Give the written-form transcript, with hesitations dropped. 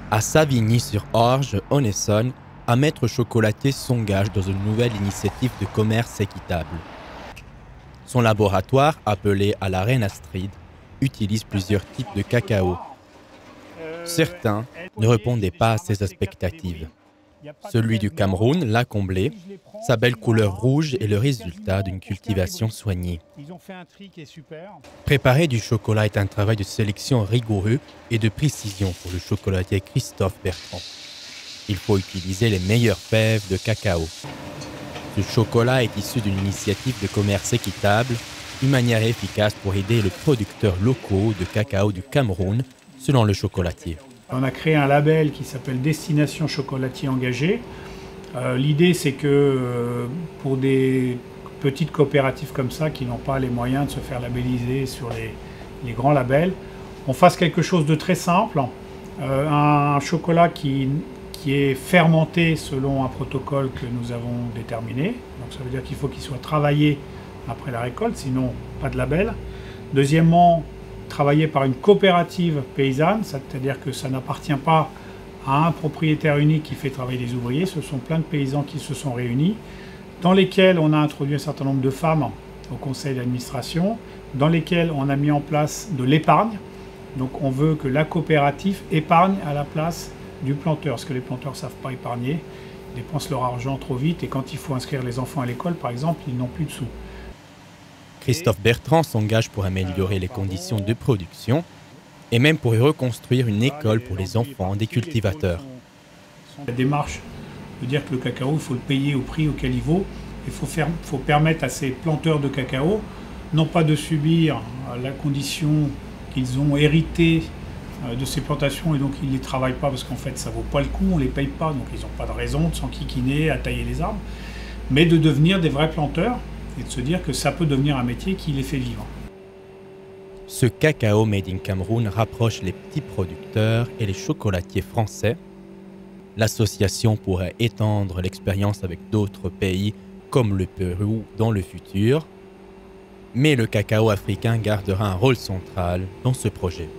À Savigny-sur-Orge, en Essonne, un maître chocolatier s'engage dans une nouvelle initiative de commerce équitable. Son laboratoire, appelé à la Reine Astrid, utilise plusieurs types de cacao. Certains ne répondaient pas à ses expectatives. Celui du Cameroun l'a comblé. Sa belle couleur rouge est le résultat d'une cultivation soignée. Préparer du chocolat est un travail de sélection rigoureux et de précision pour le chocolatier Christophe Bertrand. Il faut utiliser les meilleures fèves de cacao. Ce chocolat est issu d'une initiative de commerce équitable, une manière efficace pour aider les producteurs locaux de cacao du Cameroun, selon le chocolatier. On a créé un label qui s'appelle Destination Chocolatier Engagé. L'idée, c'est que pour des petites coopératives comme ça, qui n'ont pas les moyens de se faire labelliser sur les grands labels, on fasse quelque chose de très simple, un chocolat qui est fermenté selon un protocole que nous avons déterminé. Donc ça veut dire qu'il faut qu'il soit travaillé après la récolte, sinon pas de label. Deuxièmement, travaillé par une coopérative paysanne, c'est-à-dire que ça n'appartient pas à un propriétaire unique qui fait travailler les ouvriers, ce sont plein de paysans qui se sont réunis, dans lesquels on a introduit un certain nombre de femmes au conseil d'administration, dans lesquels on a mis en place de l'épargne. Donc on veut que la coopérative épargne à la place du planteur, parce que les planteurs ne savent pas épargner, ils dépensent leur argent trop vite, et quand il faut inscrire les enfants à l'école, par exemple, ils n'ont plus de sous. Christophe Bertrand s'engage pour améliorer les conditions de production et même pour y reconstruire une école pour les enfants des cultivateurs. La démarche de dire que le cacao, il faut le payer au prix auquel il vaut. Il faut permettre à ces planteurs de cacao, non pas de subir la condition qu'ils ont héritée de ces plantations et donc ils ne les travaillent pas parce qu'en fait ça ne vaut pas le coup, on ne les paye pas, donc ils n'ont pas de raison de s'enquiquiner à tailler les arbres, mais de devenir des vrais planteurs et de se dire que ça peut devenir un métier qui les fait vivre. Ce cacao made in Cameroun rapproche les petits producteurs et les chocolatiers français. L'association pourrait étendre l'expérience avec d'autres pays comme le Pérou dans le futur, mais le cacao africain gardera un rôle central dans ce projet.